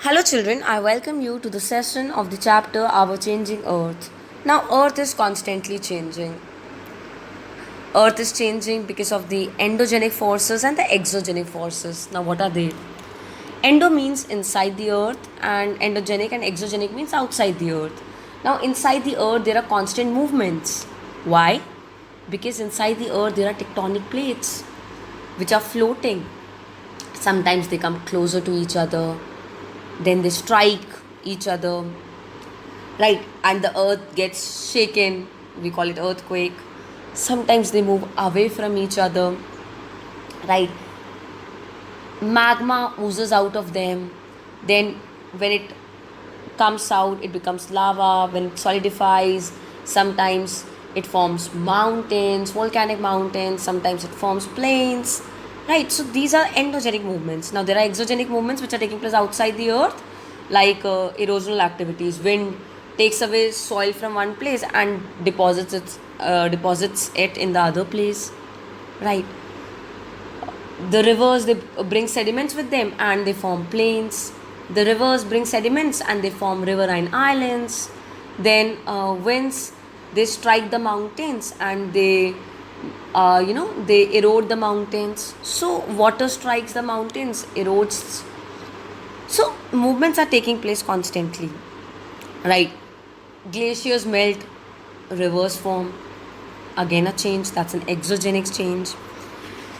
Hello, children. I welcome you to the session of the chapter Our Changing Earth. Now, Earth is constantly changing. Earth is changing because of the endogenic forces and the exogenic forces. Now, what are they? Endo means inside the earth, and endogenic and exogenic means outside the earth. Now, inside the earth, there are constant movements. Why? Because inside the earth, there are tectonic plates which are floating. Sometimes they come closer to each other, then they strike each other, right? And the earth gets shaken. We call it earthquake. Sometimes they move away from each other, right? Magma oozes out of them. Then when it comes out, it becomes lava. When it solidifies, sometimes it forms mountains, volcanic mountains. Sometimes it forms plains, right? So these are endogenic movements. Now there are exogenic movements which are taking place outside the earth, like erosional activities. Wind takes away soil from one place and deposits it in the other place, right? The rivers, they bring sediments with them and they form plains. The rivers bring sediments and they form riverine islands. Then winds, they strike the mountains and they erode the mountains. So water strikes the mountains, erodes. So movements are taking place constantly, right? Glaciers melt, rivers form. Again a change, that's an exogenic change.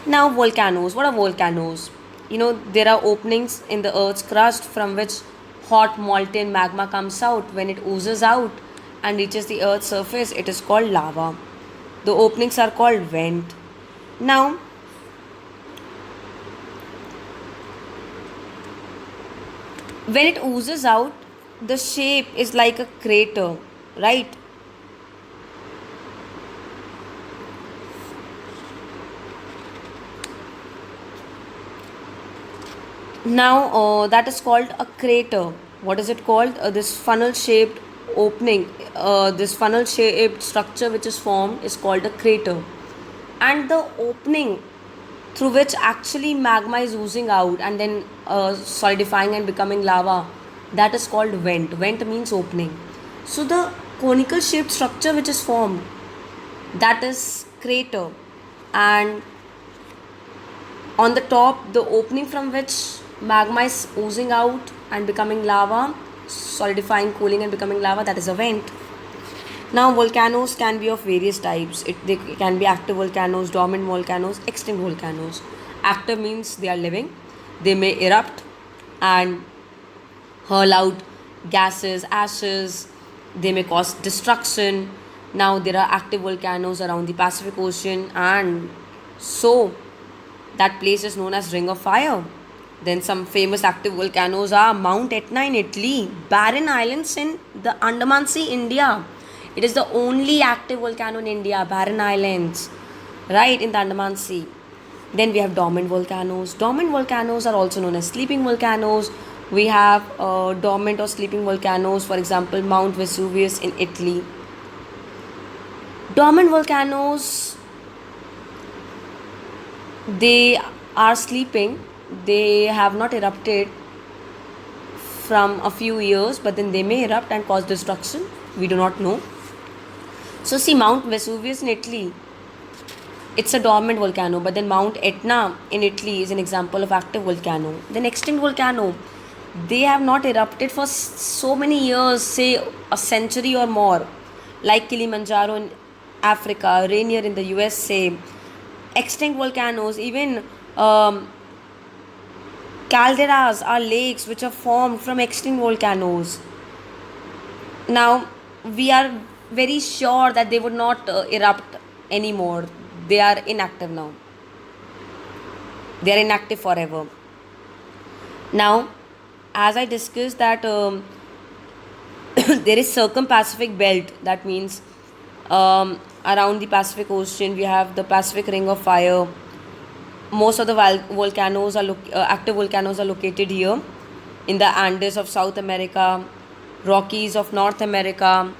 Now, volcanoes. What are volcanoes? There are openings in the earth's crust from which hot molten magma comes out. When it oozes out and reaches the earth's surface, it is called lava. The openings are called vent. Now, when it oozes out, the shape is like a crater, right? Now, that is called a crater. What is it called? This funnel shaped opening, this funnel shaped structure which is formed is called a crater. And the opening through which actually magma is oozing out and then solidifying and becoming lava, that is called vent. Vent means opening. So, the conical shaped structure which is formed, that is crater. And on the top, the opening from which magma is oozing out and becoming lava, solidifying, cooling, and becoming lava, that is a vent. Now, volcanoes can be of various types. They can be active volcanoes, dormant volcanoes, extinct volcanoes. Active means they are living. They may erupt and hurl out gases, ashes. They may cause destruction. Now, there are active volcanoes around the Pacific Ocean, and so that place is known as Ring of Fire. Then some famous active volcanoes are Mount Etna in Italy, Barren Islands in the Andaman Sea, India. It is the only active volcano in India, Barren Islands, right in the Andaman Sea. Then we have dormant volcanoes. Dormant volcanoes are also known as sleeping volcanoes. We have dormant or sleeping volcanoes, for example, Mount Vesuvius in Italy. Dormant volcanoes, they are sleeping, they have not erupted from a few years, but then they may erupt and cause destruction. We do not know. So, see, Mount Vesuvius in Italy, it's a dormant volcano, but then Mount Etna in Italy is an example of active volcano. Then extinct volcano, they have not erupted for so many years, say a century or more, like Kilimanjaro in Africa, Rainier in the USA. Extinct volcanoes, even calderas are lakes which are formed from extinct volcanoes. Now, we are very sure that they would not erupt anymore. They are inactive now. They are inactive forever. Now, as I discussed that there is circum-Pacific belt. That means around the Pacific Ocean we have the Pacific Ring of Fire. Most of the volcanoes are active volcanoes are located here in the Andes of South America, Rockies of North America.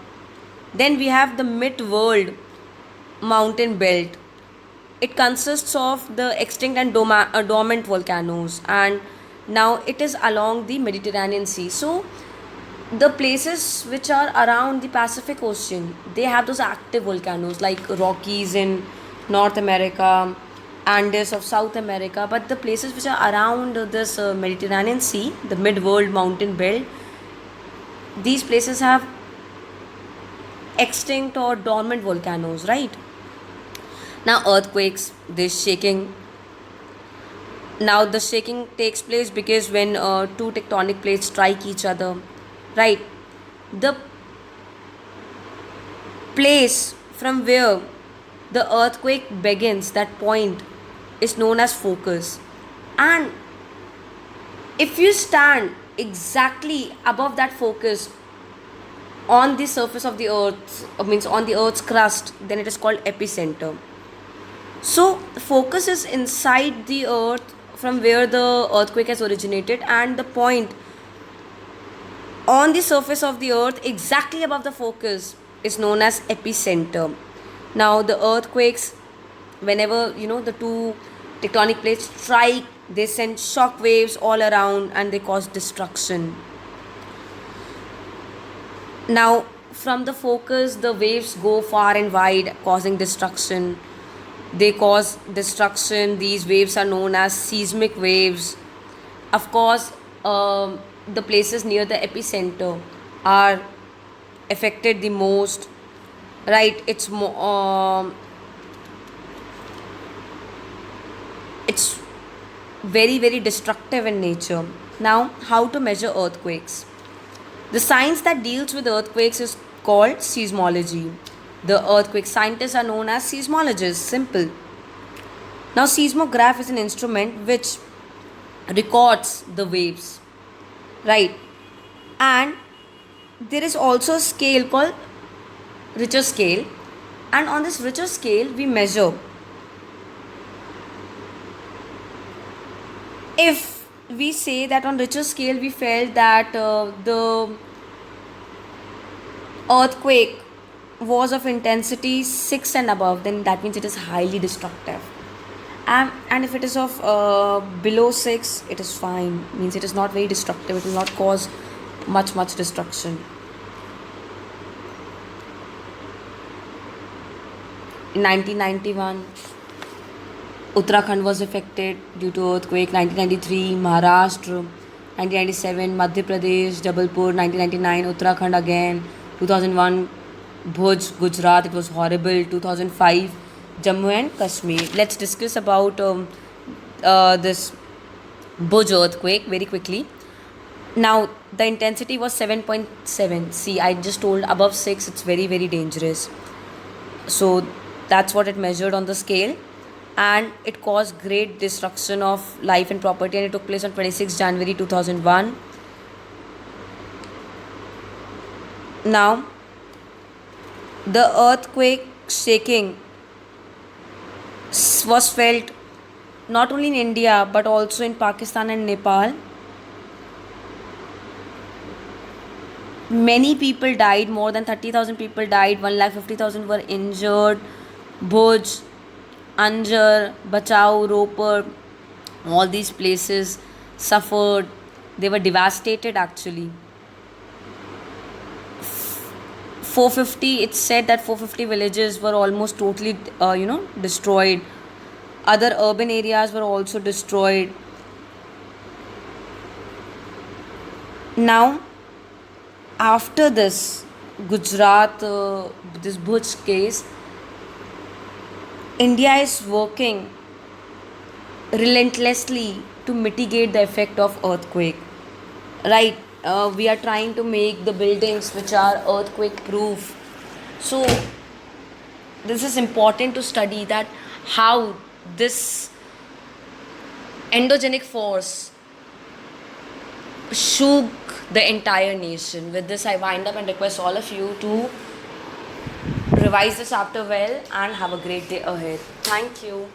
Then we have the mid-world mountain belt. It consists of the extinct and dormant volcanoes, and Now it is along the Mediterranean Sea. So the places which are around the Pacific Ocean, they have those active volcanoes like Rockies in North America, Andes of South America. But the places which are around this Mediterranean Sea, the mid-world mountain belt, these places have extinct or dormant volcanoes, right? Now earthquakes, this shaking. Now the shaking takes place because when two tectonic plates strike each other, right? The place from where the earthquake begins, that point, is known as focus. And if you stand exactly above that focus on the surface of the earth, means on the earth's crust, then it is called epicenter. So focus is inside the earth from where the earthquake has originated, and the point on the surface of the earth exactly above the focus is known as epicenter. Now the earthquakes, whenever the two tectonic plates strike, they send shock waves all around and they cause destruction. Now from the focus the waves go far and wide, causing destruction. They cause destruction. These waves are known as seismic waves. Of course, the places near the epicenter are affected the most, right? It's very very destructive in nature. Now, how to measure earthquakes? The science that deals with earthquakes is called seismology. The earthquake scientists are known as seismologists. Simple. Now, seismograph is an instrument which records the waves, right? And there is also a scale called Richter scale, and on this Richter scale we measure. If we say that on Richter scale we felt that the earthquake was of intensity 6 and above, then that means it is highly destructive. And if it is of below 6, it is fine, means it is not very destructive, it will not cause much destruction. In 1991, Uttarakhand was affected due to earthquake. 1993, Maharashtra. 1997, Madhya Pradesh, Jabalpur. 1999, Uttarakhand again. 2001, Bhuj, Gujarat. It was horrible. 2005, Jammu and Kashmir. Let's discuss about this Bhuj earthquake very quickly. Now, the intensity was 7.7. See, I just told above 6, it's very very dangerous. So that's what it measured on the scale, and it caused great destruction of life and property, and it took place on 26 January 2001. Now, the earthquake shaking was felt not only in India but also in Pakistan and Nepal. Many people died, more than 30,000 people died, 1,50,000 were injured. Bhuj, Anjar, Bachau, Ropar, all these places suffered. They were devastated actually. 450, it's said that 450 villages were almost totally, destroyed. Other urban areas were also destroyed. Now, after this Gujarat, this Bhuj case, India is working relentlessly to mitigate the effect of earthquake, right? We are trying to make the buildings which are earthquake proof. So this is important to study, that how this endogenic force shook the entire nation. With this, I wind up and request all of you to revise this chapter well and have a great day ahead. Thank you.